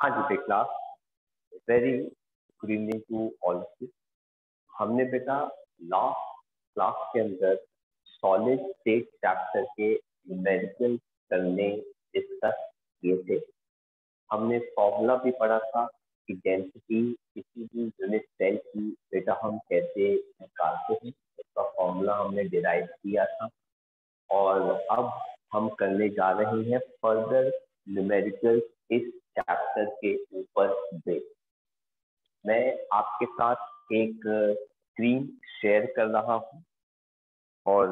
हाँ जी बेटा, very good evening to all of you. हमने बेटा लास्ट क्लास के अंदर सॉलिड स्टेट चैप्टर के न्यूमेरिकल करने डिस्कस किए थे। हमने फॉर्मूला भी पढ़ा था कि डेंसिटी किसी भी यूनिट सेल की बेटा हम कैसे निकालते हैं, उसका फॉर्मूला हमने डिराइव किया था। और अब हम करने जा रहे हैं फर्दर न्यूमेरिकल इस चैप्टर के ऊपर बेस। मैं आपके साथ एक स्क्रीन शेयर कर रहा हूं और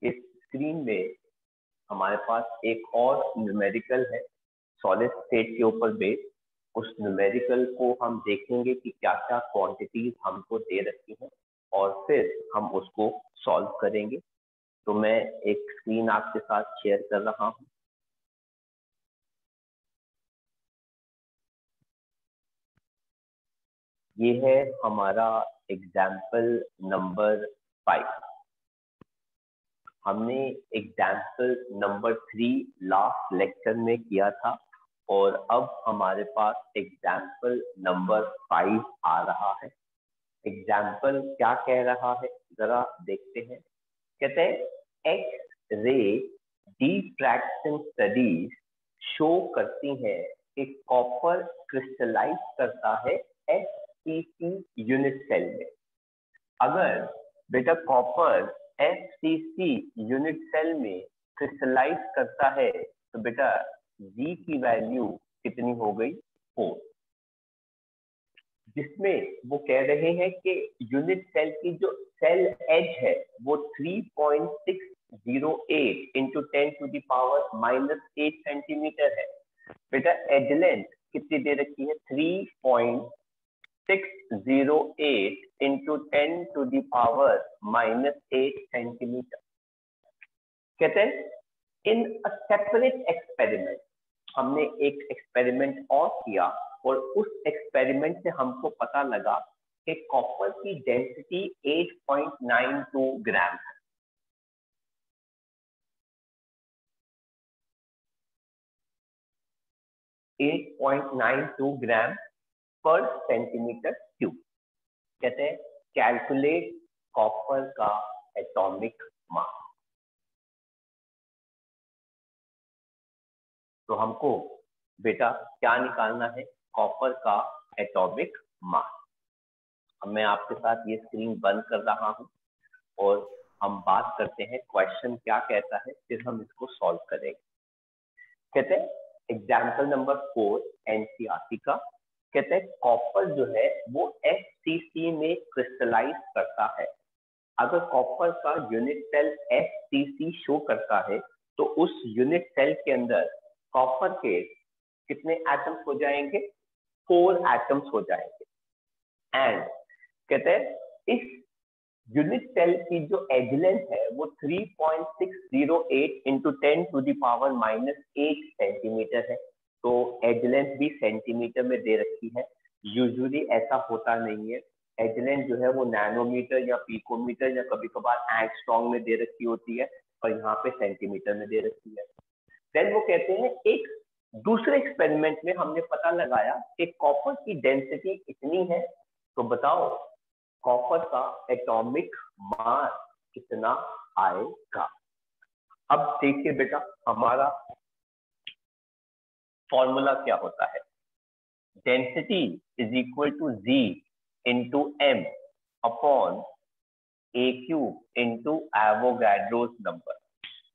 इस स्क्रीन में हमारे पास एक और न्यूमेरिकल है सॉलिड स्टेट के ऊपर बेस। उस न्यूमेरिकल को हम देखेंगे कि क्या क्या क्वांटिटीज हमको दे रखी हैं और फिर हम उसको सॉल्व करेंगे। तो मैं एक स्क्रीन आपके साथ शेयर कर रहा हूं। ये है हमारा एग्जाम्पल नंबर 5। हमने एग्जाम्पल नंबर 3 लास्ट लेक्चर में किया था और अब हमारे पास एग्जाम्पल नंबर 5 आ रहा है। एग्जाम्पल क्या कह रहा है जरा देखते हैं। कहते हैं X ray diffraction studies show करती हैं कि कॉपर क्रिस्टलाइज करता है FCC यूनिट सेल में। अगर बेटा कॉपर FCC यूनिट सेल में क्रिस्टलाइज करता है तो बेटा G की वैल्यू कितनी हो गई? 4। जिसमें वो कह रहे हैं कि यूनिट सेल की जो सेल एज है वो 3.608 इंटू 10⁻⁻8 सेंटीमीटर है। बेटा एज लेंथ कितनी दे रखी है? 3.608 इंटू 10⁻⁻8 सेंटीमीटर। कहते हैं इन अ सेपरेट एक्सपेरिमेंट, हमने एक एक्सपेरिमेंट और किया और उस एक्सपेरिमेंट से हमको पता लगा कि कॉपर की डेंसिटी 8.92 ग्राम है। ग्राम पर सेंटीमीटर क्यूब। कहते हैं कैलकुलेट कॉपर का एटॉमिक मास। तो हमको बेटा क्या निकालना है? कॉपर का एटॉमिक मास। अब मैं आपके साथ ये स्क्रीन बंद कर रहा हूं और हम बात करते हैं क्वेश्चन क्या कहता है, फिर हम इसको सॉल्व करेंगे। कहते हैं एग्जाम्पल नंबर 4 NCERT का। कहते हैं कॉपर जो है वो FCC में क्रिस्टलाइज करता है। अगर कॉपर का यूनिट सेल FCC शो करता है तो उस यूनिट सेल के अंदर कॉपर के कितने एटम्स हो जाएंगे? 4 एटम्स हो जाएंगे। एंड कहते हैं इस यूनिट सेल की जो एज लेंथ है वो 3.608 इंटू 10⁻⁻8 सेंटीमीटर है। तो एज लेंथ भी सेंटीमीटर में दे रखी है। यूजुअली ऐसा होता नहीं है, एज लेंथ जो है वो नैनोमीटर या पिकोमीटर या कभी कभार एंगस्ट्रॉम में दे रखी होती है, और यहाँ पे सेंटीमीटर में दे रखी है। देन वो कहते हैं एक दूसरे एक्सपेरिमेंट में हमने पता लगाया कि कॉपर की डेंसिटी इतनी है, तो बताओ कॉपर का एटॉमिक मास कितना आएगा? अब देखिए बेटा हमारा फॉर्मूला क्या होता है। Density is equal to G into M upon AQ into Avogadro's number.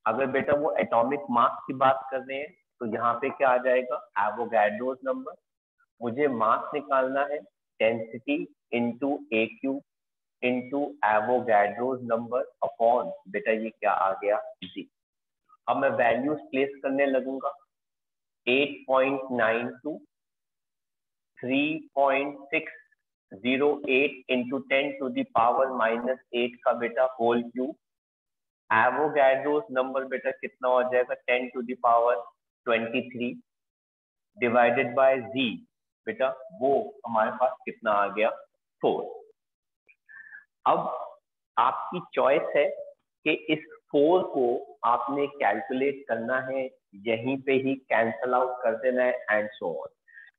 अगर बेटा वो एटॉमिक मास की बात कर रहे हैं तो यहाँ पे क्या आ जाएगा? Avogadro's number. मुझे मास निकालना है, density into AQ into Avogadro's number upon बेटा ये क्या आ गया? G। अब मैं वैल्यूज प्लेस करने लगूंगा। 8.92, 3.608 इंटू 10⁻⁻8 का बेटा होल क्यूब। एवोगैड्रोस नंबर बेटा कितना हो जाएगा? 10⁻23 डिवाइडेड बाय Z बेटा वो हमारे पास कितना आ गया? 4। अब आपकी चॉइस है कि इस 4 को आपने कैलकुलेट करना है, यहीं पे ही कैंसल आउट कर देना है एंड सो ऑन।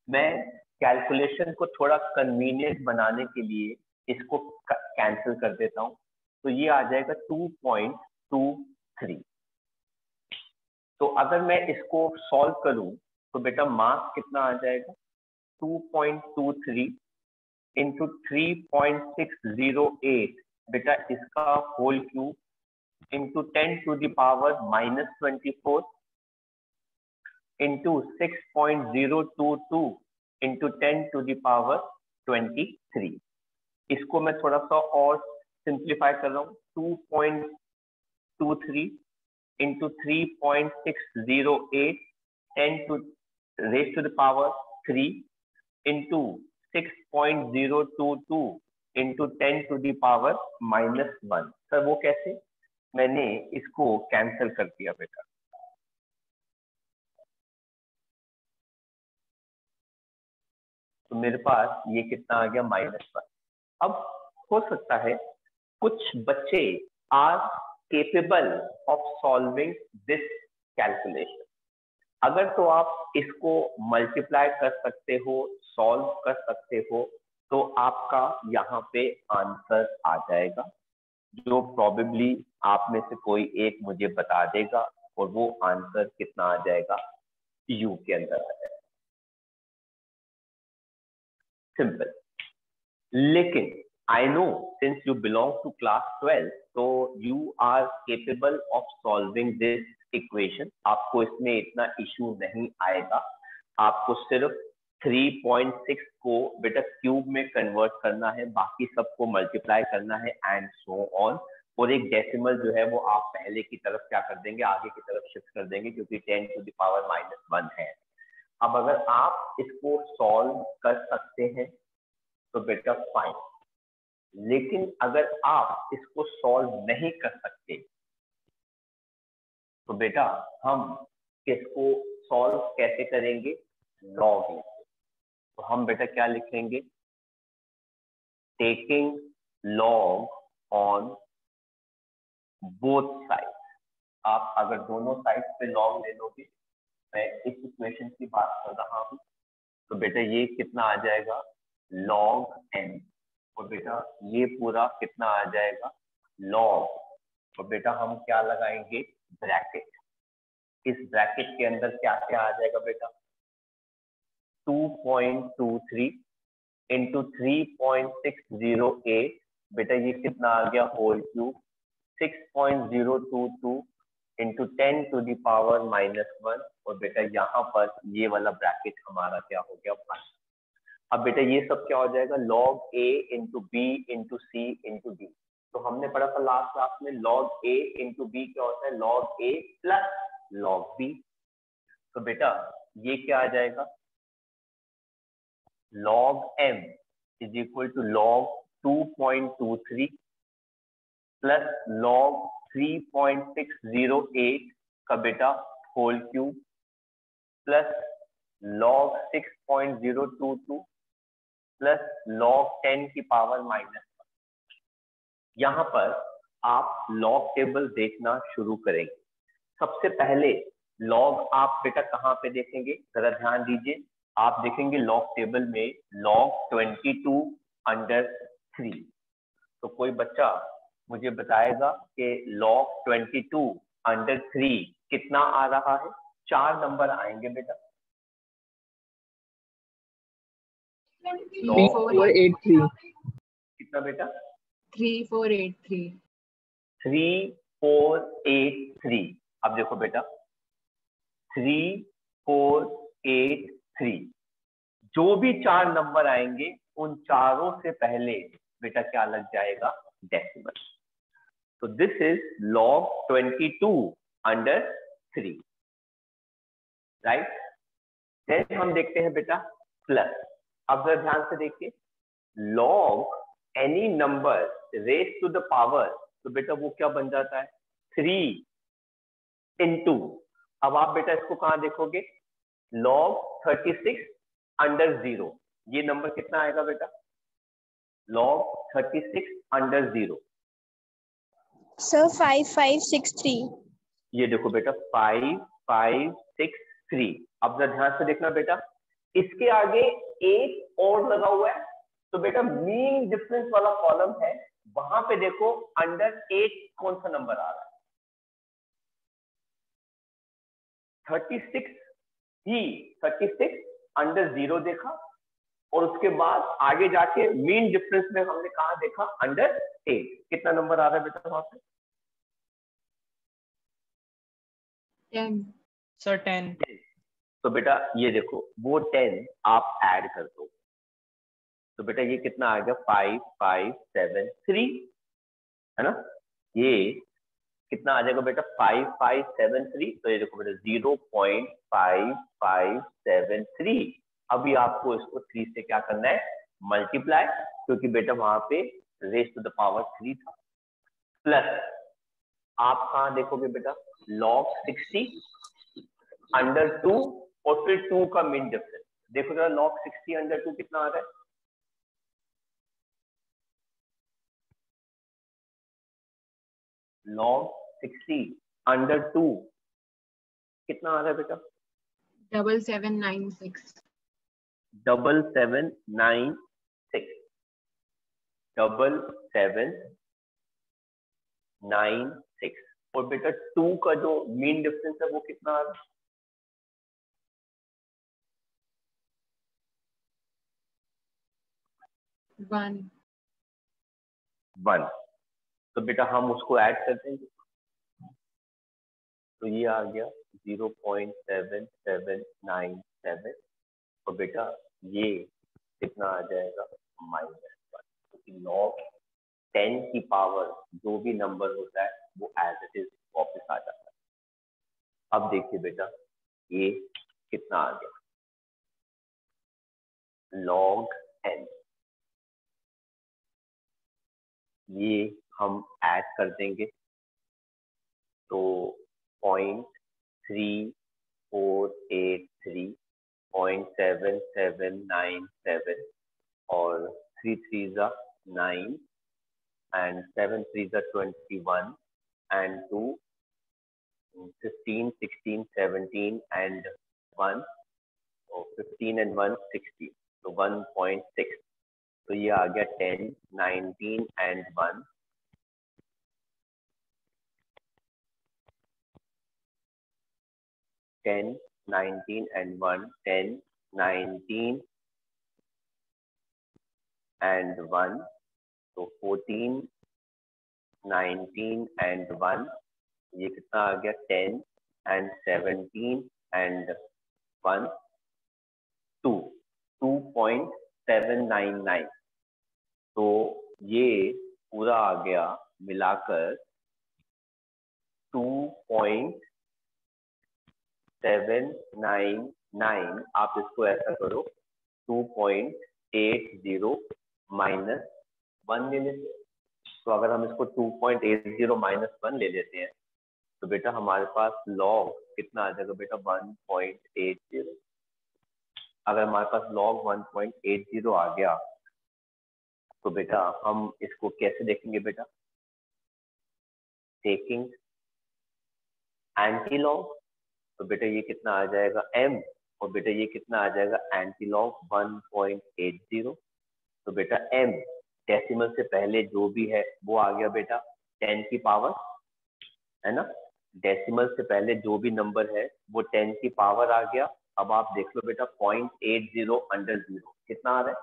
मैं कैलकुलेशन को थोड़ा कन्वीनियंट बनाने के लिए इसको कैंसिल कर देता हूँ, तो ये आ जाएगा 2.23। तो अगर मैं इसको सॉल्व करूं तो बेटा मास कितना आ जाएगा, 2.23 इंटू 3.608 बेटा इसका whole cube into 10⁻⁻24 into 6.022 into 10⁻23। इसको मैं थोड़ा सा और सिंप्लीफाई कर रहा हूँ, 2.23 इंटू 3.608 10⁻³ इंटू 6.022 इंटू 10⁻⁻1। सर वो कैसे? मैंने इसको कैंसिल कर दिया बेटा, तो मेरे पास ये कितना आ गया, -1। अब हो सकता है कुछ बच्चे are capable of solving this calculation. अगर तो आप इसको मल्टीप्लाई कर सकते हो, सॉल्व कर सकते हो, तो आपका यहाँ पे आंसर आ जाएगा, जो प्रोबेबली आप में से कोई एक मुझे बता देगा, और वो आंसर कितना आ जाएगा, यू के अंदर आ जाएगा। सिंपल। लेकिन I know since you belong to class 12, so you are capable of solving this equation. आपको इसमें इतना इशू नहीं आएगा। आपको सिर्फ 3.6 को बेटा क्यूब में कन्वर्ट करना है, बाकी सबको मल्टीप्लाई करना है एंड सो ऑन। और एक डेसिमल जो है वो आप पहले की तरफ क्या कर देंगे, आगे की तरफ शिफ्ट कर देंगे, क्योंकि 10⁻⁻1 है। अब अगर आप इसको सॉल्व कर सकते हैं तो बेटा फाइन, लेकिन अगर आप इसको सॉल्व नहीं कर सकते तो बेटा हम इसको सॉल्व कैसे करेंगे, लॉग। तो हम बेटा क्या लिखेंगे, taking log on both side. आप अगर दोनों साइड पे लॉग ले लोगे, मैं इस इक्वेशन की बात कर रहा हूं, तो बेटा ये कितना आ जाएगा, लॉग n। और बेटा ये पूरा कितना आ जाएगा, लॉग। तो बेटा हम क्या लगाएंगे, ब्रैकेट। इस ब्रैकेट के अंदर क्या क्या आ जाएगा बेटा, 2.23 इंटू 3.608 बेटा ये कितना आ गया, होल क्यूब 6.022 इंटू 10⁻⁻1। और बेटा यहाँ पर ये वाला ब्रैकेट हमारा क्या हो गया, 1। अब बेटा ये सब क्या हो जाएगा, log a into B into C into D. तो हमने पढ़ा था लास्ट क्लास में log a इंटू बी क्या होता है, log a plus log b। तो बेटा ये क्या आ जाएगा, log m is equal to log 2.23 plus log 3.608 का बेटा whole cube plus log 6.022 plus log 10⁻⁻1। यहाँ पर आप लॉग टेबल देखना शुरू करेंगे। सबसे पहले लॉग आप बेटा कहाँ पे देखेंगे, जरा ध्यान दीजिए। आप देखेंगे लॉग टेबल में log 22/3। तो कोई बच्चा मुझे बताएगा कि log 22/3 कितना आ रहा है, 4 नंबर आएंगे बेटा। 3483 कितना बेटा, 3483 3483। अब देखो बेटा 3483, जो भी 4 नंबर आएंगे उन चारों से पहले बेटा क्या लग जाएगा, डेसिमल। तो this is log 22/3, right. Then हम देखते हैं बेटा प्लस। अब जरा ध्यान से देखिए, log any number raise to the power, तो बेटा वो क्या बन जाता है, 3 इंटू। अब आप बेटा इसको कहां देखोगे, log 36/0। ये नंबर कितना आएगा बेटा, log 36/0। सर 5563। ये देखो बेटा 5563। अब जरा ध्यान से देखना बेटा, इसके आगे एक और लगा हुआ है, तो बेटा मीन डिफरेंस वाला कॉलम है, वहां पे देखो अंडर 8 कौन सा नंबर आ रहा है, 36 ही 36 अंडर 0 देखा, और उसके बाद आगे जाके मीन डिफरेंस में हमने कहा देखा अंडर 8, कितना नंबर आ रहा है बेटा वहां पे? 10. सर 10. तो बेटा ये देखो वो 10 आप ऐड कर दो, तो बेटा ये कितना आ गया 5 5 7 3, है ना, ये कितना आ जाएगा बेटा 5 5 7 3, तो ये देखो बेटा 0.5573। अभी आपको इसको 3 से क्या करना है, मल्टीप्लाई, क्योंकि बेटा वहां पे रेज टू द पावर 3 था, प्लस आप कहाँ देखोगे बेटा log 60 अंडर 2 और फिर 2 का मीन डिफरेंस देखो जरा, log 60 अंडर 2 कितना आ रहा है, log 60 अंडर 2 कितना आ रहा है बेटा, 7796. 7796, 7796, और बेटा 2 का जो मीन डिफरेंस है वो कितना आ रहा है, 1। तो बेटा हम उसको ऐड कर देंगे, तो ये आ गया 0.7797, और बेटा ये कितना आ जाएगा -1, क्योंकि log 10 की पावर जो भी नंबर होता है वो एज इट इज वापस आ जाता है। अब देखिए बेटा ये कितना आ गया, log n, ये हम ऐड कर देंगे, तो 0.3483, 0.7797, और 3 3s are 9 and 7 3s are 21 and 2 15 16 17 and 1, so 15 and 1 16, so 1.6, तो ये आ गया 10 19 and 1, 10 19 and 1, 10 19 and 1, तो 14 19 and 1, ये कितना आ गया 10 and 17 and 1, 2.799, तो ये पूरा आ गया मिलाकर 2.799, आप इसको ऐसा करो 2.80 माइनस 1 ले लेते हैं, तो अगर हम इसको 2.80 माइनस 1 ले लेते हैं तो बेटा हमारे पास log कितना आ जाएगा बेटा 1.80, अगर हमारे पास log 1.80 आ गया तो बेटा हम इसको कैसे देखेंगे बेटा, टेकिंग एंटी लॉग, तो बेटा ये कितना आ जाएगा m, और बेटा ये कितना आ जाएगा एंटी लॉग 1.80, तो बेटा m डेसिमल से पहले जो भी है वो आ गया बेटा 10 की पावर, है ना, डेसिमल से पहले जो भी नंबर है वो 10 की पावर आ गया। अब आप देख लो बेटा 0.80 अंडर 0 कितना आ रहा है,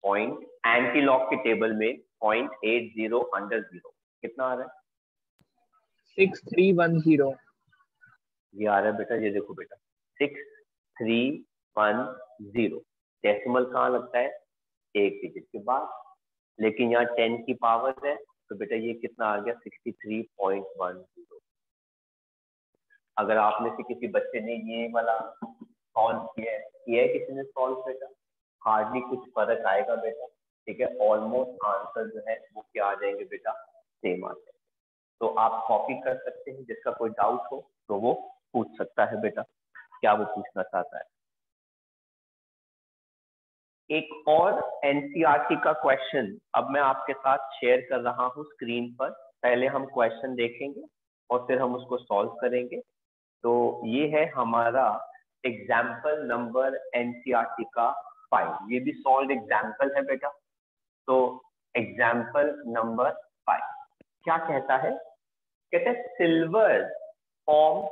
पॉइंट एंटी लॉग के टेबल में 0.80 अंडर 0 कितना आ रहा है, 6310. ये आ रहा है बेटा, ये देखो बेटा 6310, डेसिमल कहाँ लगता है, एक डिजिट के बाद, लेकिन यहाँ 10 की पावर है, तो बेटा ये कितना आ गया 63.10। अगर आप में से किसी बच्चे ने ये वाला सॉल्व किया है किसी ने सॉल्व बेटा, हार्डली कुछ फर्क आएगा बेटा, ठीक है, ऑलमोस्ट आंसर जो है वो क्या आ जाएंगे बेटा, सेम आ जाएंगे। तो आप कॉपी कर सकते हैं, जिसका कोई डाउट हो तो वो पूछ सकता है बेटा, क्या वो पूछना चाहता है। एक और एनसीईआरटी का क्वेश्चन अब मैं आपके साथ शेयर कर रहा हूं स्क्रीन पर, पहले हम क्वेश्चन देखेंगे और फिर हम उसको सॉल्व करेंगे। तो ये है हमारा एग्जाम्पल नंबर एनसीईआरटी का 5, ये भी सॉल्व एग्जाम्पल है बेटा। तो एग्जाम्पल नंबर 5 क्या कहता है? कहता है silver form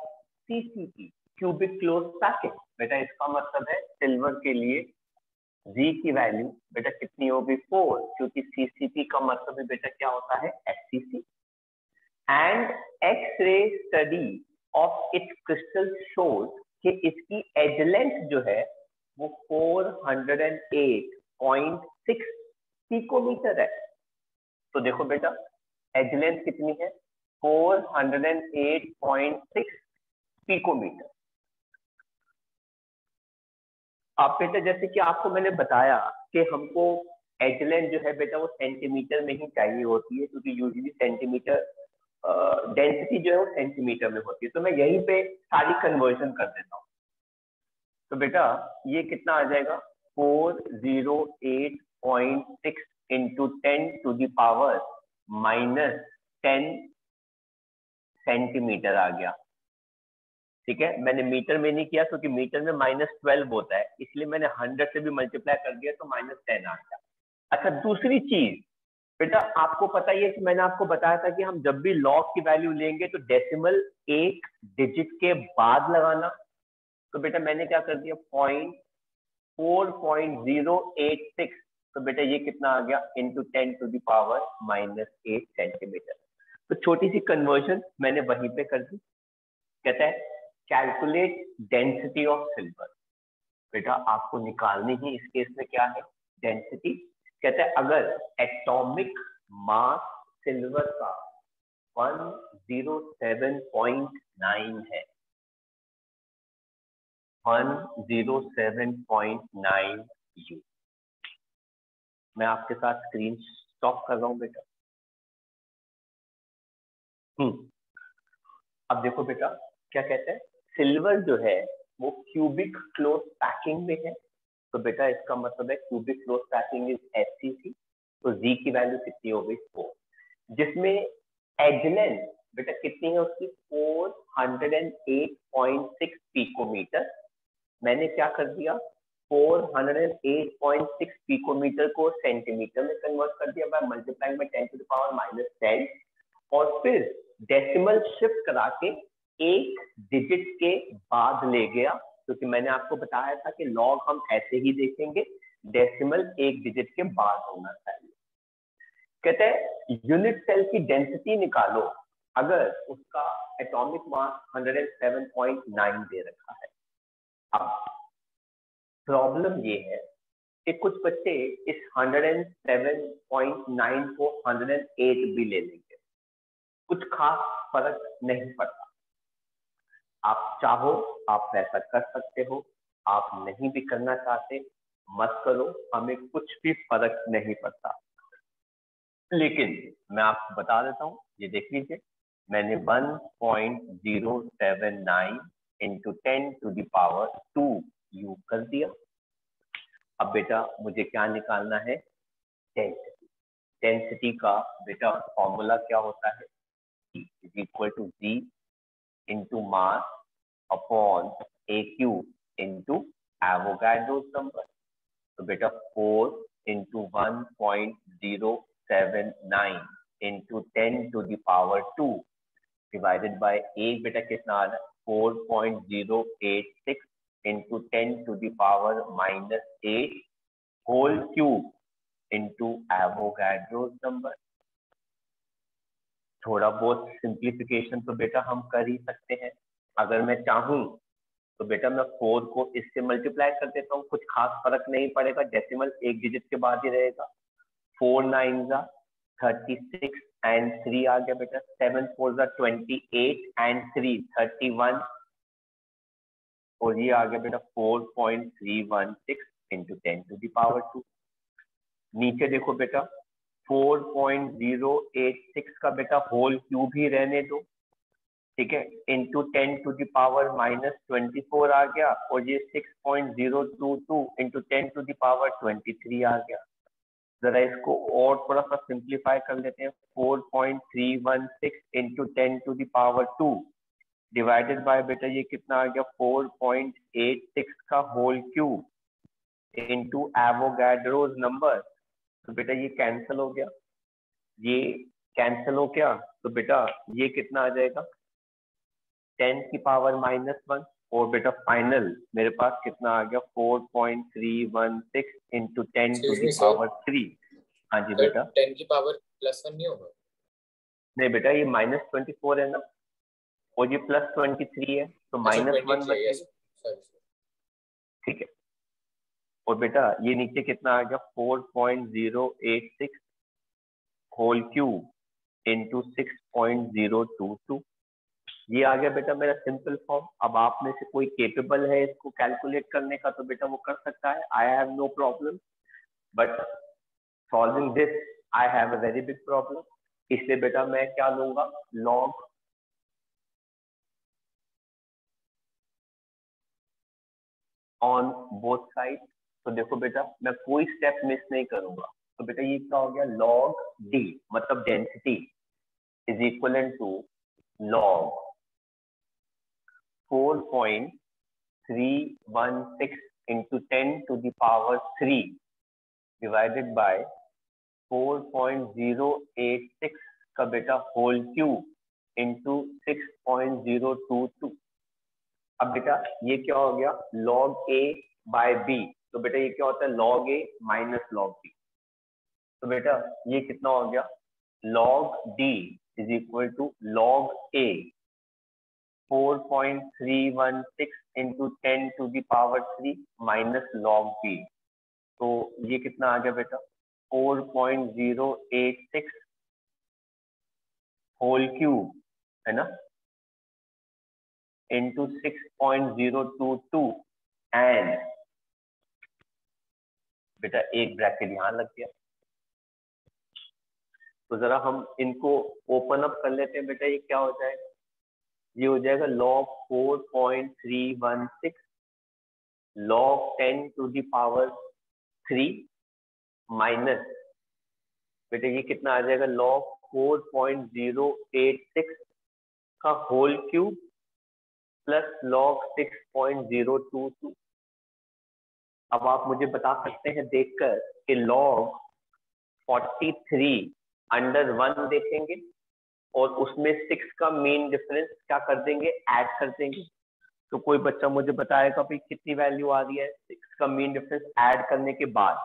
CCP cubic close packet. बेटा इसका मतलब है सिल्वर के लिए जी की वैल्यू बेटा कितनी होगी 4, क्योंकि सीसीपी का मतलब है बेटा क्या होता है HCC. And X-ray study of its crystal shows कि इसकी एज लेंथ जो है वो 408.6 पिकोमीटर है। तो देखो बेटा एज लेंथ कितनी है 408.6 पिकोमीटर। आप बेटा जैसे कि आपको मैंने बताया कि हमको एज लेंथ जो है बेटा वो सेंटीमीटर में ही चाहिए होती है, क्योंकि यूजुअली सेंटीमीटर डेंसिटी जो है वो सेंटीमीटर में होती है। तो मैं यहीं पे सारी कन्वर्जन कर देता हूँ। तो बेटा ये कितना आ जाएगा 408.6 इंटू 10⁻⁻10 सेंटीमीटर आ गया। ठीक है, मैंने मीटर में नहीं किया क्योंकि मीटर में -12 होता है, इसलिए मैंने 100 से भी मल्टीप्लाई कर दिया तो -10 आ गया। अच्छा दूसरी चीज बेटा आपको पता ही है कि मैंने आपको बताया था कि हम जब भी लॉग की वैल्यू लेंगे तो डेसिमल एक डिजिट के बाद लगाना। तो बेटा मैंने क्या कर दिया 4.086, तो बेटा ये कितना आ गया इंटू 10⁻⁻8 सेंटीमीटर। तो छोटी सी कन्वर्जन मैंने वहीं पे कर दी। कहता है कैलकुलेट डेंसिटी ऑफ सिल्वर। बेटा आपको निकालनी ही इस केस में क्या है डेंसिटी। कहता है अगर एटॉमिक मास सिल्वर का 107.9 है, 107.9 U। मैं आपके साथ स्क्रीन स्टॉप कर रहा हूं बेटा। अब देखो बेटा क्या कहते हैं सिल्वर जो है वो क्यूबिक क्लोज पैकिंग में है। तो बेटा इसका मतलब है cubic close packing is HCC. तो जी की वैल्यू कितनी हो गई 4, जिसमें एज लेंथ बेटा कितनी है उसकी 408.6 पिकोमीटर। मैंने क्या कर दिया 408.6 पिकोमीटर को सेंटीमीटर में कन्वर्ट कर दिया बाय मल्टीप्लाइंग बाय 10⁻⁻10 और फिर डेसिमल शिफ्ट करा के एक डिजिट के बाद ले गया, क्योंकि मैंने आपको बताया था कि लॉग हम ऐसे ही देखेंगे, डेसिमल एक डिजिट के बाद होना चाहिए। कहते हैं यूनिट सेल की डेंसिटी निकालो अगर उसका एटॉमिक मास 107.9 दे रखा है। अब प्रॉब्लम ये है कि कुछ बच्चे इस 107.9 को 108 भी ले लेंगे, कुछ खास फर्क नहीं पड़ता। आप चाहो आप वैसा कर सकते हो, आप नहीं भी करना चाहते मत करो, हमें कुछ भी फर्क नहीं पड़ता। लेकिन मैं आपको बता देता हूँ, ये देख लीजिए मैंने 1.079 इंटू 10⁻² U कर दिया। अब बेटा मुझे क्या निकालना है डेंसिटी। डेंसिटी का बेटा फॉर्मूला क्या होता है is equal to G into mass upon AQ into Avogadro's number. तो बेटा 4 into 1.079 into 10⁻² divided by A बेटा कितना आ रहा है 4.086 into 10⁻⁻8 whole cube into Avogadro's number. थोड़ा बहुत सिंप्लीफिकेशन तो बेटा हम कर ही सकते हैं। अगर मैं चाहूं तो बेटा मैं 4 को इससे मल्टीप्लाई कर देता हूँ, कुछ खास फर्क नहीं पड़ेगा, डेसिमल एक डिजिट के बाद ही रहेगा। 4 9 36 एंड 3 आ गया बेटा, 7 4 28 एंड 3 31 और ये आ गया बेटा 4.316 इंटू 10⁻²। नीचे देखो बेटा 4.086 का बेटा होल क्यूब ही रहने दो, ठीक है, इंटू 10⁻⁻24 आ गया और ये 6.022 इंटू 10⁻23 आ गया। जरा इसको और थोड़ा सा सिंप्लीफाई कर लेते हैं, 4.316 इंटू 10⁻², डिवाइडेड बाय बेटा ये कितना आ गया 4.86 का whole cube into Avogadro's number. तो बेटा ये कैंसिल हो गया, ये कैंसिल हो गया, तो बेटा ये कितना आ जाएगा 10 की पावर -1। और बेटा फाइनल मेरे पास कितना आ गया 4.316 इंटू 10 टू दी पावर 3। हाँ जी बेटा 10 की पावर +1 नहीं होगा? नहीं बेटा ये -24 है ना, और ये +23 है, तो -1 बचेगा। ठीक है, और बेटा ये नीचे कितना आ गया 4.086 होल क्यूब इंटू 6.022। ये आ गया बेटा मेरा सिंपल फॉर्म। अब आप में से कोई केपेबल है इसको कैलकुलेट करने का तो बेटा वो कर सकता है, I have no problem, but solving this I have a very big problem. इसलिए बेटा मैं क्या लूंगा, लॉग ऑन बोथ साइड। तो देखो बेटा मैं कोई स्टेप मिस नहीं करूंगा, तो बेटा ये क्या हो गया लॉग डी मतलब density is equal to log 4.316 into 10 to the power 3 divided by 4.086 का बेटा होल क्यूब इंटू 6.022। अब बेटा ये क्या हो गया log a बाय b। तो बेटा ये क्या होता है log a minus log b। तो बेटा ये कितना हो गया log d is equal to log a 4.316 into 10 to the power 3 minus log b। तो ये कितना आ गया बेटा 4.086 होल क्यूब है ना into 6.022 एंड बेटा एक ब्रैकेट यहां लग गया। तो जरा हम इनको ओपन अप कर लेते हैं बेटा, ये क्या हो जाएगा, ये हो जाएगा log 4.316 log 10 to the power 3 minus बेटा ये कितना आ जाएगा log 4.086 का होल क्यूब प्लस log 6.022। अब आप मुझे बता सकते हैं देखकर कि log 43 अंडर 1 देखेंगे और उसमें 6 का मेन डिफरेंस क्या कर देंगे ऐड कर देंगे। तो कोई बच्चा मुझे बताएगा भाई कितनी वैल्यू आ रही है 6 का मेन डिफरेंस ऐड करने के बाद।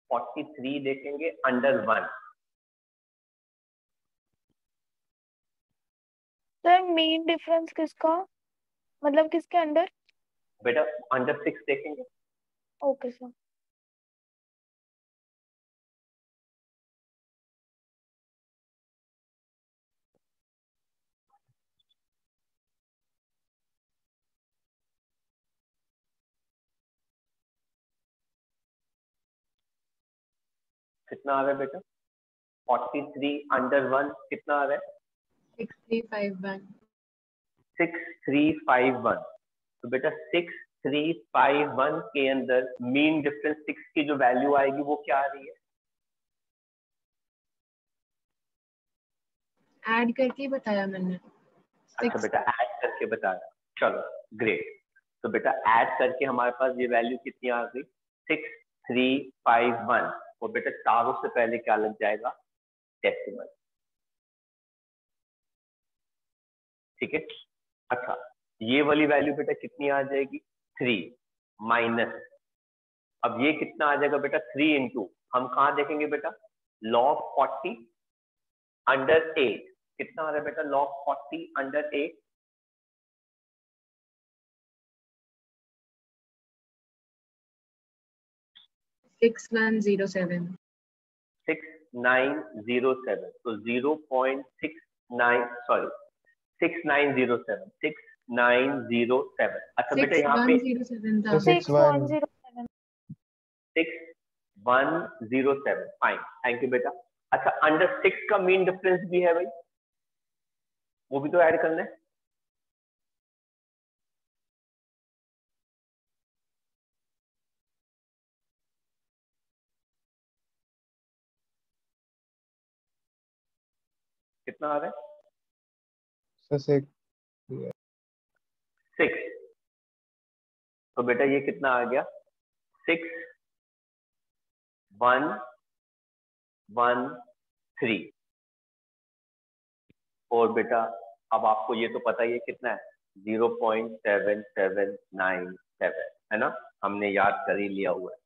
तो 43 देखेंगे अंडर 1। सर मेन डिफरेंस किसका, मतलब किसके अंडर? बेटा अंडर 6 देखेंगे। Okay sir. कितना आ रहा है बेटा 43 अंडर 1 कितना आ रहा है 6351। 6351। तो बेटा 6351 के अंदर मीन डिफरेंस 6 की जो वैल्यू आएगी वो क्या आ रही है, ऐड करके बताया मैंने। अच्छा बेटा ऐड करके बताया, चलो ग्रेट। तो बेटा ऐड करके हमारे पास ये वैल्यू कितनी आ गई 6351। और बेटा चारों से पहले क्या लग जाएगा डेसिमल। ठीक है, अच्छा ये वाली वैल्यू बेटा कितनी आ जाएगी 3 माइनस, अब ये कितना आ जाएगा बेटा 3 इंटू, हम कहाँ देखेंगे बेटा log 40 अंडर 8 कितना आ रहा है बेटा log 40 अंडर 8 6907। 6907। तो 0.69 सॉरी 6907 6907। अच्छा बेटा यहाँ पे 6107 था। 6107। 6107 फाइन, थैंक यू बेटा। अच्छा अंडर 6 का मीन डिफरेंस भी है भाई, वो भी तो ऐड करना है। कितना आ रहा है? सर 6। तो बेटा ये कितना आ गया? 6 1 1 3। और बेटा अब आपको ये तो पता ही है कितना है, 0.7797 है ना, हमने याद कर ही लिया हुआ है।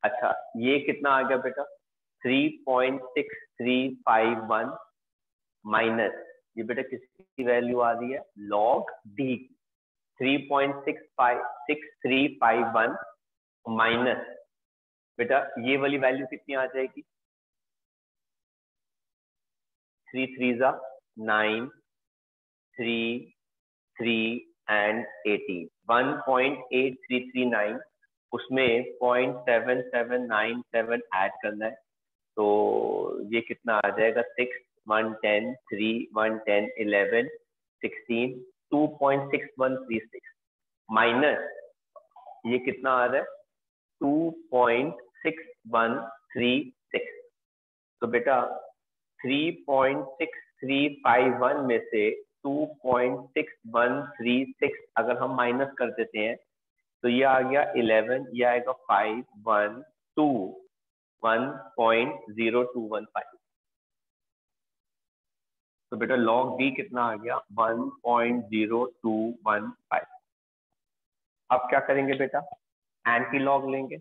अच्छा ये कितना आ गया बेटा? 3.6351 माइनस, ये बेटा किसकी वैल्यू आ रही है? Log D. 3.65351 माइनस बेटा ये वाली वैल्यू कितनी आ जाएगी? 3 3 9 3 3 एंड 18, 1.8339, उसमें 0.7797 ऐड करना है। तो ये कितना आ जाएगा? 6 1 10 3 1 10 11 16 2.6136 माइनस ये कितना आ रहा है? 2.6136। तो बेटा 3.6351 में से 2.6136 अगर हम माइनस कर देते हैं तो ये आ गया 11, ये आएगा 1.0215। तो बेटा लॉग डी कितना आ गया? 1.0215। अब क्या करेंगे बेटा? एंटी लॉग लेंगे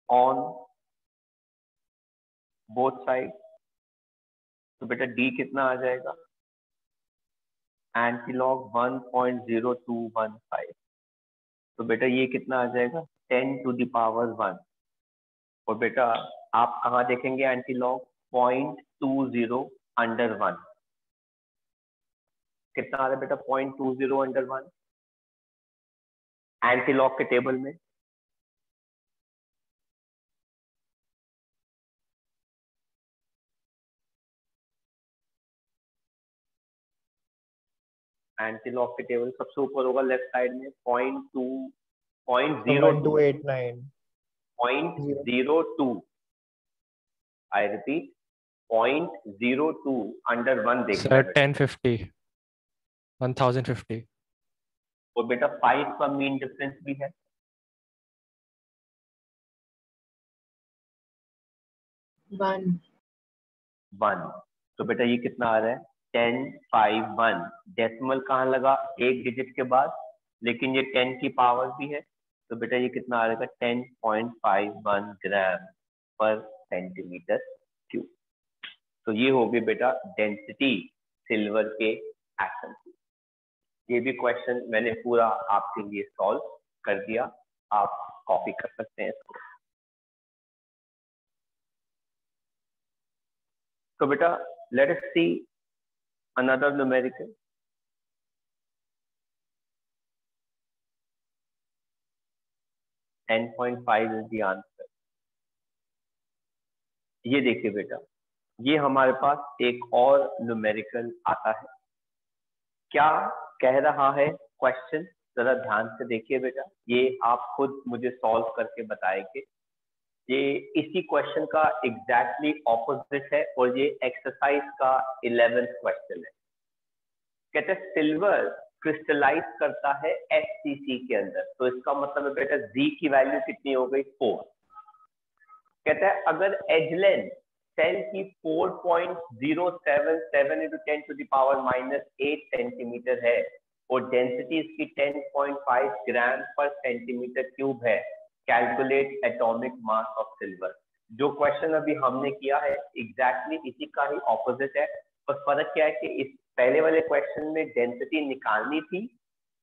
ऑन बोथ साइड। तो बेटा डी कितना आ जाएगा? Anti log 1.0215। तो बेटा ये कितना आ जाएगा? 10⁻1। और बेटा आप कहाँ देखेंगे एंटी लॉग? 0.20/1। कितना आ रहा है बेटा? 0.20/1 एंटी लॉग के टेबल में। एंटी लॉग के टेबल सबसे ऊपर होगा लेफ्ट साइड में, 0.02 आई रिपीट 0.02/1 देखना है। 1050 1050। और बेटा 5 का मीन डिफरेंस भी है। वन। तो बेटा ये कितना आ रहा है? 1051। डेसिमल कहाँ लगा? एक डिजिट के बाद, लेकिन ये 10 की पावर भी है। तो बेटा ये कितना आ रहेगा? 10.51 ग्राम पर सेंटीमीटर क्यूब। तो ये हो गई बेटा डेंसिटी सिल्वर के एटम की। ये भी क्वेश्चन मैंने पूरा आपके लिए सॉल्व कर दिया, आप कॉपी कर सकते हैं इसको। तो बेटा let us C another numerical. $10.5 is the answer. ये देखिए बेटा, ये हमारे पास एक और न्यूमेरिकल आता है। क्या कह रहा है क्वेश्चन? जरा ध्यान से देखिए बेटा, ये आप खुद मुझे सॉल्व करके बताएंगे। ये इसी क्वेश्चन का एग्जैक्टली ऑपोजिट है और ये एक्सरसाइज का 11th क्वेश्चन है। कहते हैं सिल्वर क्रिस्टलाइज करता है FCC के अंदर। तो इसका मतलब है बेटा Z की वैल्यू कितनी हो गई? 4। कहता है अगर एज लेंथ सेल की 4.077 × 10⁻⁻8 सेंटीमीटर है और डेंसिटी इसकी 10.5 ग्राम पर सेंटीमीटर क्यूब है, calculate atomic mass of silver. जो क्वेश्चन अभी हमने किया है एग्जैक्टली इसी का ही ऑपोजिट है। पर फर्क क्या है कि इस पहले वाले क्वेश्चन में डेंसिटी निकालनी थी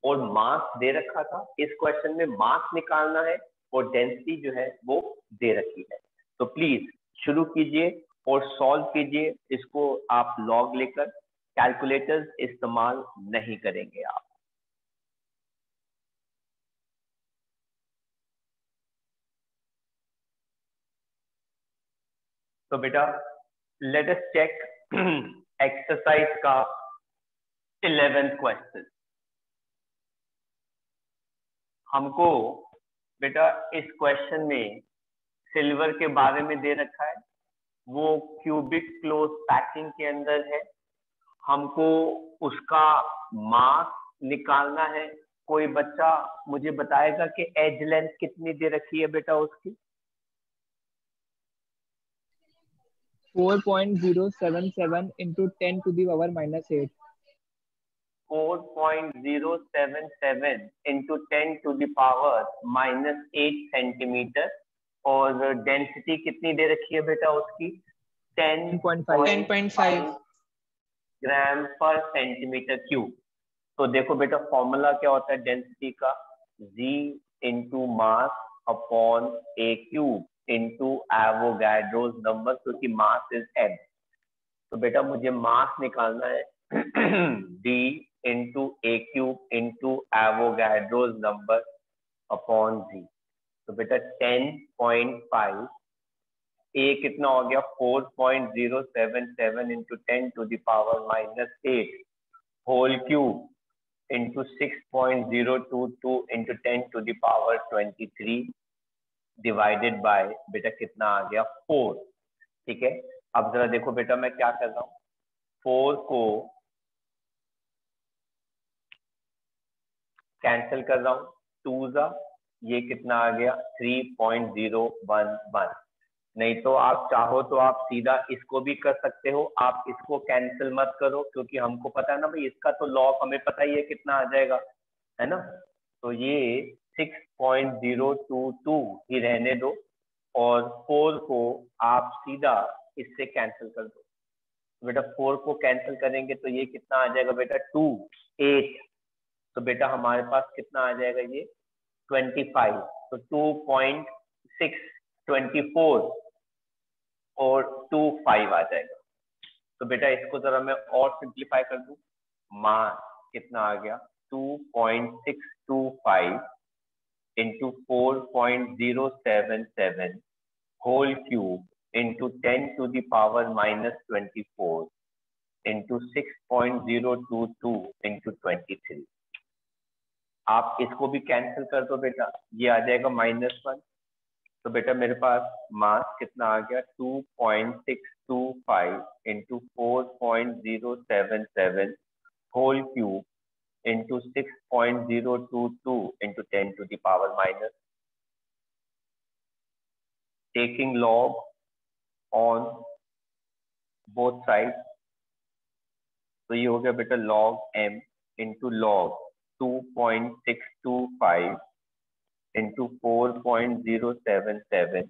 और मास दे रखा था, इस क्वेश्चन में मास निकालना है और डेंसिटी जो है वो दे रखी है। तो प्लीज शुरू कीजिए और सॉल्व कीजिए इसको। आप लॉग लेकर कैलकुलेटर्स इस्तेमाल नहीं करेंगे आप। तो बेटा लेट अस चेक एक्सरसाइज का 11th क्वेश्चन। हमको बेटा इस क्वेश्चन में सिल्वर के बारे में दे रखा है वो क्यूबिक क्लोज पैकिंग के अंदर है, हमको उसका मास निकालना है। कोई बच्चा मुझे बताएगा कि एज लेंथ कितनी दे रखी है बेटा उसकी? 4.077 into 10 to the power minus 8. 4.077 into 10 to the power minus 8 centimetre. और डेंसिटी कितनी दे रखी है बेटा उसकी? 10.5 ग्राम पर सेंटीमीटर क्यूब। तो देखो बेटा फॉर्मूला क्या होता है डेंसिटी का? G into mass upon A cube into Avogadro's number, क्योंकि मास इज m। तो बेटा मुझे मास निकालना है D इंटू ए cube into Avogadro's number upon G। तो बेटा 10.5, ए कितना हो गया? 4.077 into 10 to the power minus 8 whole cube into 6.022 into 10 to the power 23 divided by बेटा कितना आ गया? 4। ठीक है, अब जरा देखो बेटा मैं क्या कर रहा हूँ, 4 को कैंसिल कर रहा हूँ, 2 जा ये कितना आ गया? 3.011। नहीं तो आप चाहो तो आप सीधा इसको भी कर सकते हो, आप इसको कैंसिल मत करो, क्योंकि हमको पता है ना भाई इसका तो लॉग हमें पता ही है कितना आ जाएगा, है ना। तो ये 6.022 ही रहने दो और 4 को आप सीधा इससे कैंसिल कर दो। बेटा 4 को कैंसिल करेंगे तो ये कितना आ जाएगा बेटा? 2, 8। तो बेटा हमारे पास कितना आ जाएगा? ये 25। तो 2.6 24 और 25 आ जाएगा। तो बेटा इसको जरा मैं और सिंप्लीफाई कर दूं, मास कितना आ गया? 2.625 into 4.077 whole cube into 10 to the power minus 24 into 6.022 into 23। आप इसको भी कैंसिल कर दो बेटा, ये आ जाएगा -1। तो बेटा मेरे पास मास कितना आ गया? 2.625 into 4.077 whole cube into 6.022 into 10 to the power minus, taking log on both side. तो ये हो गया बेटा log m into log 2.625 into 4.077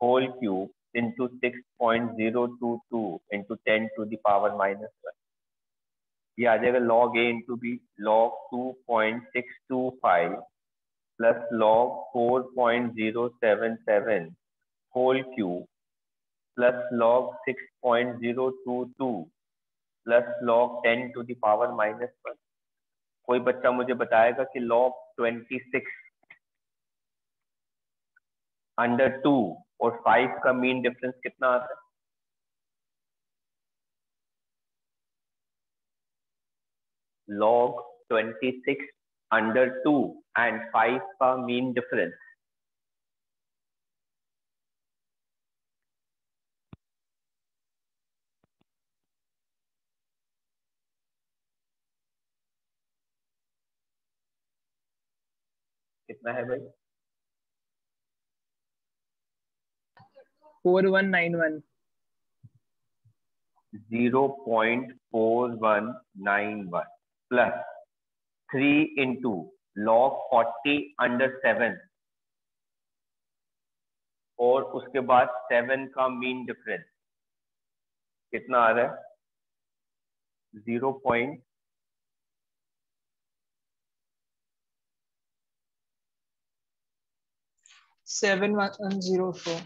whole cube into 6.022 into 10 to the power -1। ये आ जाएगा log a into b, log 2.625 plus log 4.077 whole cube plus log 6.022 plus log 10 to the power -1। कोई बच्चा मुझे बताएगा कि log 26 अंडर 2 और 5 का मीन डिफरेंस कितना आता है? log 26 अंडर 2 एंड 5 का मीन डिफरेंस कितना है भाई? 4191। 0.4191 प्लस 3 इंटू log 40 अंडर 7 और उसके बाद 7 का मीन डिफरेंस कितना आ रहा है? 0.7104।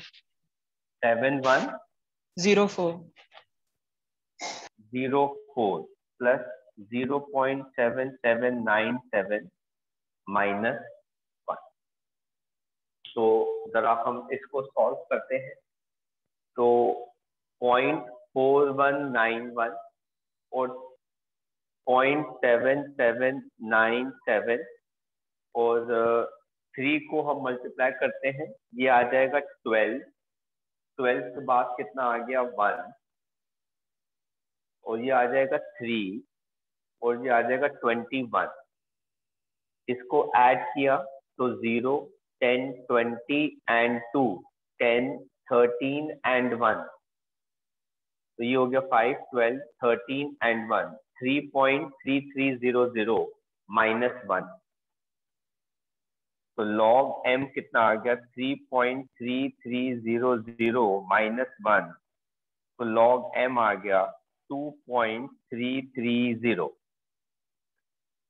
7104 प्लस 0.7797 -1। तो जरा हम इसको सॉल्व करते हैं। तो 0.4191 और 0.7797 और 3 को हम मल्टीप्लाई करते हैं, ये आ जाएगा 12 12 के बाद कितना आ गया 1, और ये आ जाएगा 3, और ये आ जाएगा 21। इसको ऐड किया तो 0, 10, 20 एंड 2, 10, 13 एंड 1, तो ये हो गया 5, 12, 13 एंड 1, 3.3300 माइनस 1। तो log m कितना आ गया 3.3300 माइनस 1, तो log m आ गया 2.330।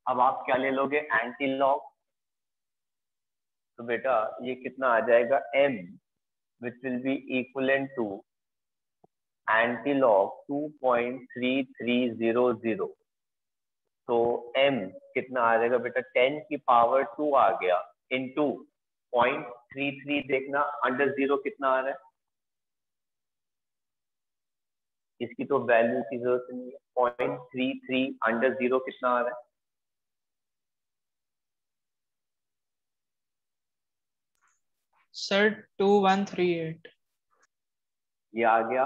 अब आप क्या ले लोगे, एंटी लॉग। तो बेटा ये कितना आ जाएगा m, which will be equivalent to anti log 2.3300। तो m कितना आ जाएगा बेटा 10 की पावर 2 आ गया इनटू 0.33, देखना अंडर 0 कितना आ रहा है, इसकी तो वैल्यू की जरूरत नहीं है। 0.33 अंडर 0 कितना आ रहा है, सर 2138। ये आ गया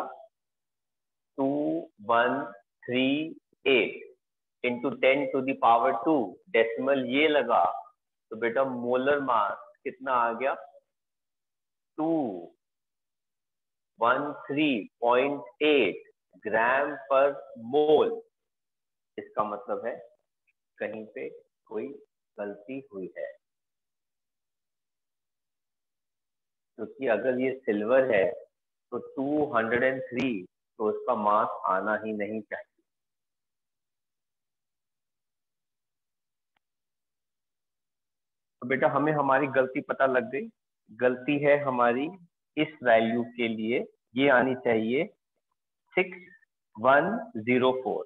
2138 into 10 to the power 2, decimal ये लगा, तो बेटा मोलर मास कितना आ गया 213.8 ग्राम पर मोल। इसका मतलब है कहीं पे कोई गलती हुई है, क्योंकि अगर ये सिल्वर है तो 203, तो उसका मास आना ही नहीं चाहिए। तो बेटा हमें हमारी गलती पता लग गई। गलती है हमारी इस वैल्यू के लिए, ये आनी चाहिए 6104।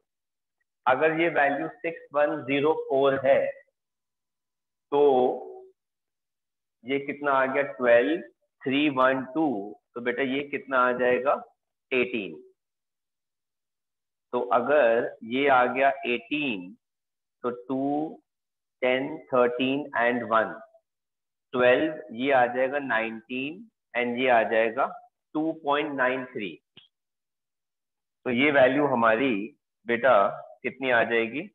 अगर ये वैल्यू 6104 है तो ये कितना आ गया 12312, तो बेटा ये कितना आ जाएगा 18। तो अगर ये आ गया 18, तो 2, 10, 13 एंड 1, 12, ये आ जाएगा 19 एंड ये आ जाएगा 2.93। तो ये वैल्यू हमारी बेटा कितनी आ जाएगी,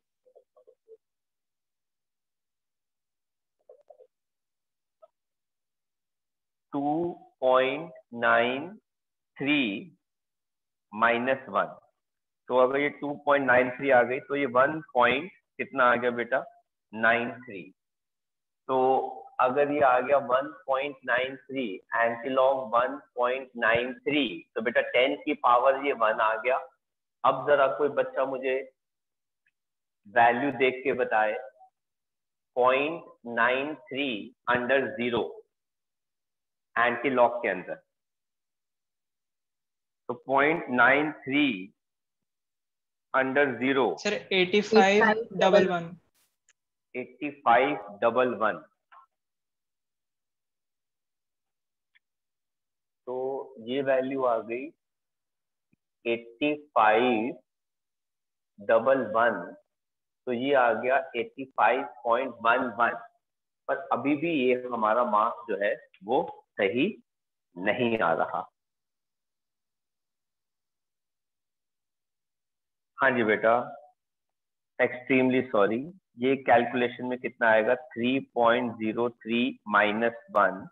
2.93 माइनस 1। तो अगर ये 2.93 आ गई तो ये 1 पॉइंट कितना आ गया बेटा 93। तो अगर ये आ गया 1.93, एंटीलॉग 1.93, तो बेटा 10 की पावर ये 1 आ गया। अब जरा कोई बच्चा मुझे वैल्यू देख के बताए 0.93 अंडर 0 एंटीलॉग के अंदर। तो 0.93 अंडर 0 सर 8511। 8511। तो ये वैल्यू आ गई 8511, तो ये आ गया 85.11। पर अभी भी ये हमारा मार्क्स जो है वो सही नहीं आ रहा। हाँ जी बेटा, एक्सट्रीमली सॉरी, ये कैलकुलेशन में कितना आएगा 3.03 माइनस 1,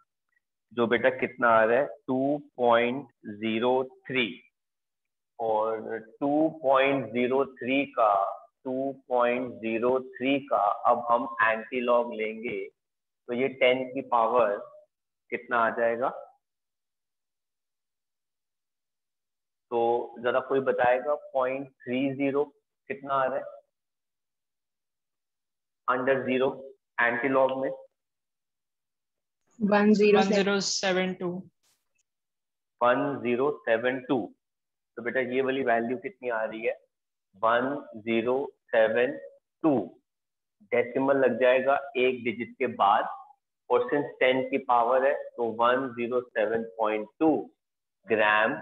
जो बेटा कितना आ रहा है 2.03, और 2.03 का अब हम एंटीलॉग लेंगे तो ये 10 की पावर कितना आ जाएगा। तो जरा कोई बताएगा 0.30 कितना आ रहा है अंडर 0 एंटीलॉग में। 1072। 1072। तो बेटा ये वाली वैल्यू कितनी आ रही है 1072। डेसिमल लग जाएगा एक डिजिट के बाद, और सिंस 10 की पावर है तो 107.2 ग्राम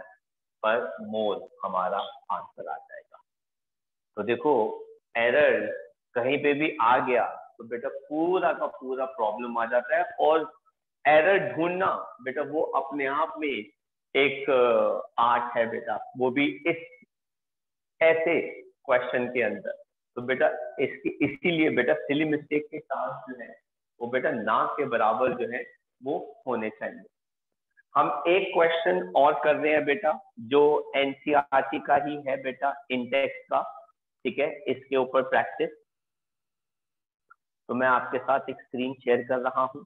पर मोल हमारा आंसर आ जाएगा। तो देखो एरर कहीं पे भी आ गया तो बेटा पूरा का पूरा प्रॉब्लम आ जाता है, और एरर ढूंढना बेटा वो अपने आप में एक आर्ट है बेटा, वो भी इस ऐसे क्वेश्चन के अंदर। तो बेटा इसकी इसीलिए बेटा सिली मिस्टेक के चांस जो है वो बेटा ना के बराबर जो है वो होने चाहिए। हम एक क्वेश्चन और कर रहे हैं बेटा, जो एनसीईआरटी का ही है बेटा, इंडेक्स का, ठीक है, इसके ऊपर प्रैक्टिस। तो मैं आपके साथ एक स्क्रीन शेयर कर रहा हूं,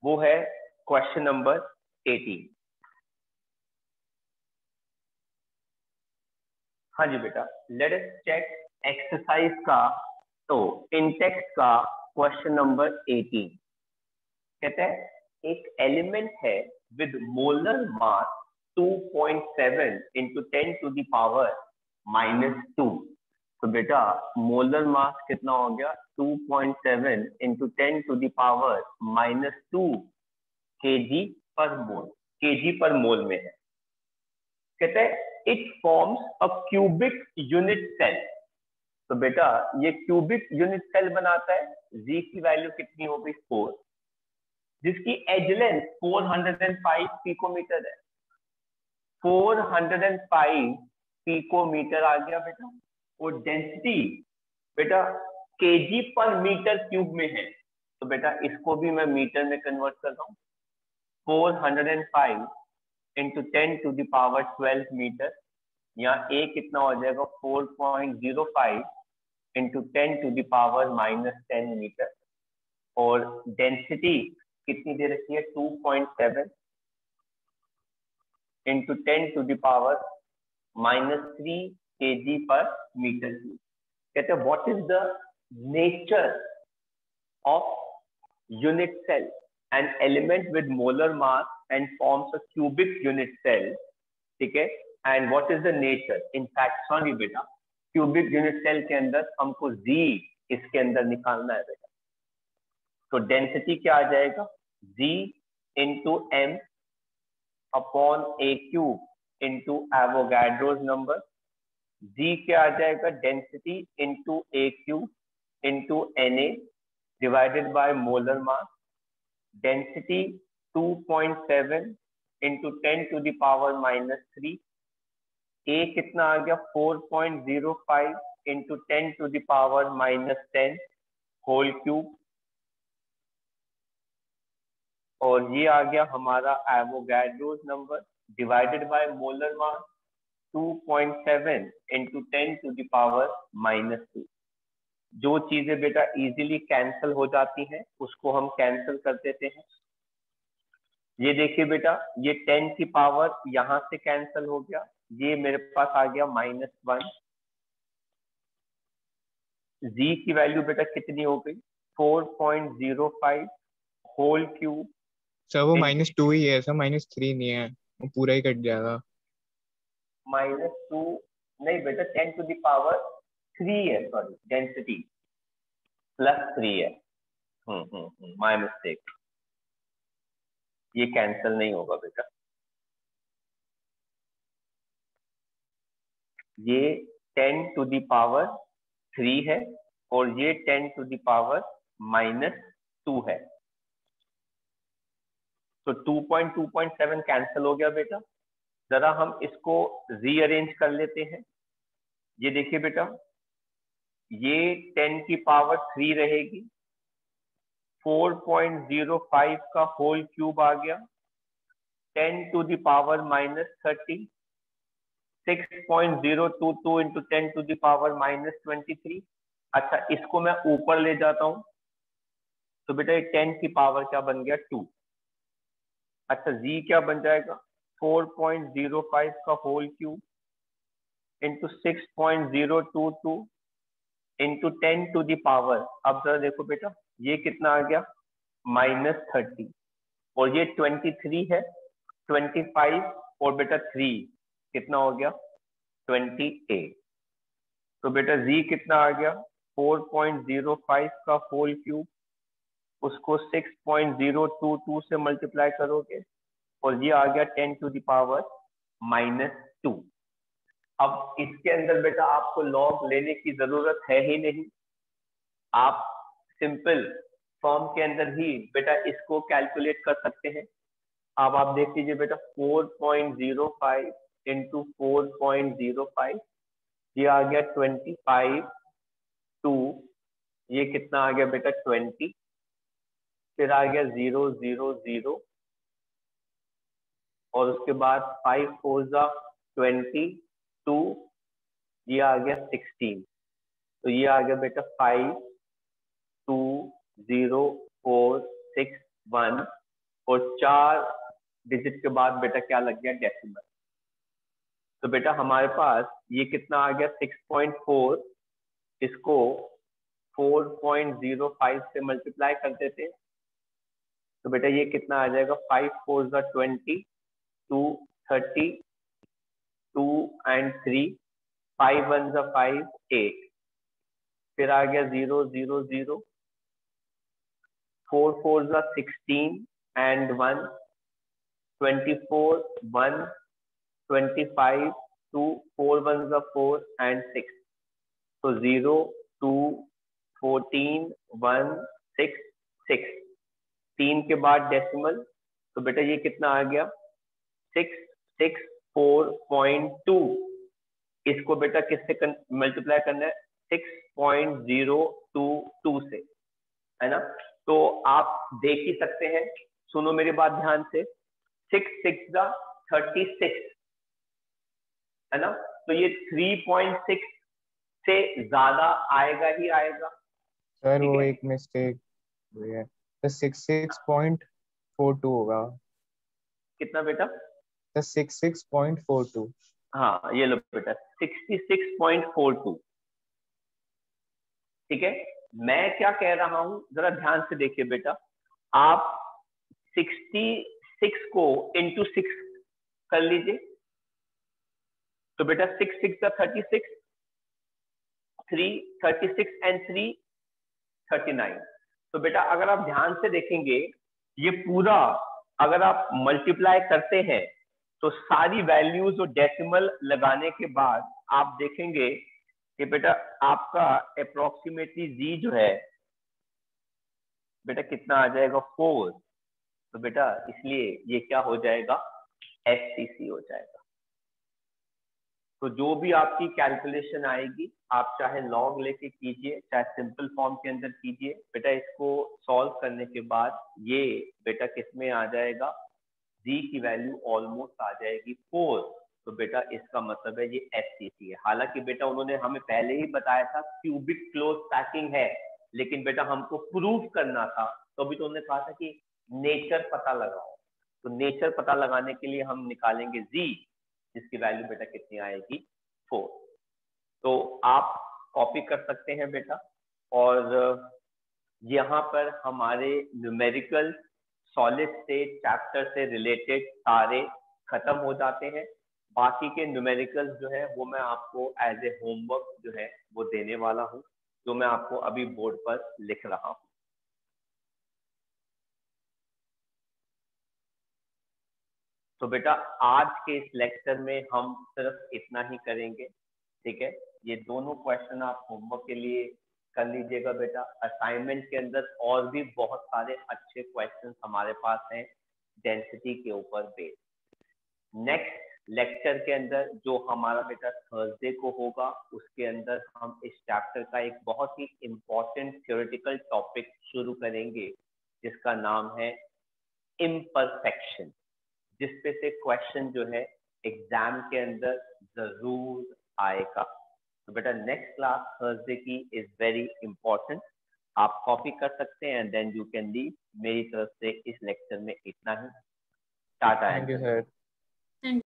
वो है क्वेश्चन नंबर 18। हाँ जी बेटा, लेट अस चेक एक्सरसाइज का, तो इंडेक्स का क्वेश्चन नंबर 18 कहते हैं एक एलिमेंट है with molar mass 2.7 into 10 to the power -2। तो बेटा मोलर मास कितना हो गया, 2.7 into 10 to the power -2 kg पर मोल, kg पर मोल में है। कहते हैं it forms a cubic unit cell. तो बेटा ये क्यूबिक यूनिट सेल बनाता है, जी की वैल्यू कितनी हो गई 4, जिसकी एज लेंथ 405 पिकोमीटर है। 405 पिकोमीटर आ गया बेटा, और डेंसिटी बेटा केजी पर मीटर क्यूब में है। तो बेटा इसको भी मैं मीटर में कन्वर्ट कर रहा हूँ, 405 into 10 to the power 12 metre, या ए कितना हो जाएगा 4.05 into 10 to the power -10 metre, और डेंसिटी कितनी दे रखी है 2.7 into 10 to the power -3 kg पर मीटर क्यूब। कहते हैं what is the nature of unit cell, an element with molar mass and forms a cubic unit cell, ठीक है, and what is the nature, in fact sorry बेटा cubic unit cell के अंदर हमको जी इसके अंदर निकालना है बेटा। तो डेंसिटी क्या आ जाएगा, G into M upon A cube into Avogadro's number. G क्या आ जाएगा, density into A cube into N A divided by molar mass. Density 2.7 into 10 to the power -3। A कितना आ गया 4.05 into 10 to the power -10 whole cube, और ये आ गया हमारा Avogadro's number divided by molar mass 2.7 into 10 to the power -2। जो चीजें बेटा इजीली कैंसिल हो जाती हैं उसको हम कैंसिल कर देते हैं। ये देखिए बेटा, ये 10 की पावर यहां से कैंसिल हो गया, ये मेरे पास आ गया -1। जी की वैल्यू बेटा कितनी हो गई 4.05 होल क्यूब। सर वो -2 ही है सर, -3 नहीं है, वो पूरा ही कट जाएगा। -2 नहीं बेटा, 10 to the power 3 है, सॉरी डेंसिटी +3 है। माय मिस्टेक, ये कैंसिल नहीं होगा बेटा, ये 10 to the power 3 है और ये 10 to the power -2 है। तो 2.7 कैंसिल हो गया बेटा। जरा हम इसको रीअरेंज कर लेते हैं। ये देखिए बेटा, ये 10 की पावर 3 रहेगी, 4.05 का होल क्यूब आ गया, 10 to the power -30, 6.022 into 10 to the power -23। अच्छा इसको मैं ऊपर ले जाता हूं, तो बेटा ये 10 की पावर क्या बन गया 2। अच्छा जी क्या बन जाएगा 4.05 का whole cube into 6.022 into 10 to the power, अब जरा देखो बेटा ये कितना आ गया -30, और ये 23 है, 25 और बेटा 3 कितना हो गया 28। तो बेटा जी कितना आ गया 4.05 का होल क्यूब, उसको 6.022 से मल्टीप्लाई करोगे और ये आ गया 10 to the power -2। अब इसके अंदर बेटा आपको लॉग लेने की जरूरत है ही नहीं, आप सिंपल फॉर्म के अंदर ही बेटा इसको कैलकुलेट कर सकते हैं। अब आप देख लीजिए बेटा 4.05 इंटू 4.05, ये आ गया 25 2, ये कितना आ गया बेटा 20, फिर आ गया 0 0 0, और उसके बाद 5 4 22, ये आ गया 16, तो ये आ गया बेटा 5 2 0 4 6 1, और 4 डिजिट के बाद बेटा क्या लग गया डेसिमल। तो बेटा हमारे पास ये कितना आ गया 6.4, इसको 4.05 से मल्टीप्लाई कर देते हैं, तो बेटा ये कितना आ जाएगा 5 4 20, 2 30, 2 and 3, 5 1 5 8, फिर आ गया 0 0 0, 4 4 16 and 1, 24 1, 25 2, 4 1 4 and 6, तो 0 2 14 1 6 6, 3 के बाद डेसिमल, तो बेटा ये कितना आ गया 664.2, इसको बेटा किससे मल्टीप्लाई करना है 6.022 से, है ना। तो आप देख ही सकते हैं, सुनो मेरी बात ध्यान से, 6 6 36, है ना, तो ये 3.6 से ज्यादा आएगा ही आएगा। सर वो एक मिस्टेक हुई है, तो 66.42 होगा। कितना बेटा? तो 66.42। हाँ ये लो बेटा 66.42, ठीक है। मैं क्या कह रहा हूं जरा ध्यान से देखिए बेटा, आप 66 को इंटू 6 कर लीजिए, तो बेटा 6 6 36, 3 36 and 3 39, तो बेटा अगर आप ध्यान से देखेंगे ये पूरा अगर आप मल्टीप्लाई करते हैं तो सारी वैल्यूज और डेसिमल लगाने के बाद आप देखेंगे कि बेटा आपका अप्रोक्सीमेटली जी जो है बेटा कितना आ जाएगा 4, तो बेटा इसलिए ये क्या हो जाएगा एससीसी हो जाएगा। तो जो भी आपकी कैलकुलेशन आएगी आप चाहे लॉग लेके कीजिए चाहे सिंपल फॉर्म के अंदर कीजिए, बेटा इसको सॉल्व करने के बाद ये बेटा किसमें आ जाएगा, जी की वैल्यू ऑलमोस्ट आ जाएगी 4, तो बेटा इसका मतलब है ये एससीसी है। हालांकि बेटा उन्होंने हमें पहले ही बताया था क्यूबिक क्लोज पैकिंग है, लेकिन बेटा हमको प्रूव करना था, तो अभी तो उन्होंने कहा था कि नेचर पता लगाओ, तो नेचर पता लगाने के लिए हम निकालेंगे जी, जिसकी वैल्यू बेटा कितनी आएगी 4। तो आप कॉपी कर सकते हैं बेटा, और यहाँ पर हमारे न्यूमेरिकल सॉलिड स्टेट चैप्टर से रिलेटेड सारे खत्म हो जाते हैं। बाकी के न्यूमेरिकल्स जो है वो मैं आपको एज ए होमवर्क जो है वो देने वाला हूँ, जो मैं आपको अभी बोर्ड पर लिख रहा हूँ। तो बेटा आज के इस लेक्चर में हम सिर्फ इतना ही करेंगे, ठीक है। ये दोनों क्वेश्चन आप होमवर्क के लिए कर लीजिएगा बेटा। असाइनमेंट के अंदर और भी बहुत सारे अच्छे क्वेश्चन हमारे पास हैं डेंसिटी के ऊपर बेस्ड। नेक्स्ट लेक्चर के अंदर जो हमारा बेटा थर्सडे को होगा उसके अंदर हम इस चैप्टर का एक बहुत ही इम्पोर्टेंट थ्योरेटिकल टॉपिक शुरू करेंगे जिसका नाम है इम्परफेक्शन, जिसपे से क्वेश्चन जो है एग्जाम के अंदर जरूर आएगा। तो बेटा नेक्स्ट क्लास थर्सडे की इज वेरी इंपॉर्टेंट, आप कॉपी कर सकते हैं and then you can leave. मेरी तरफ से इस लेक्चर में इतना ही, टाटा। Thank you sir.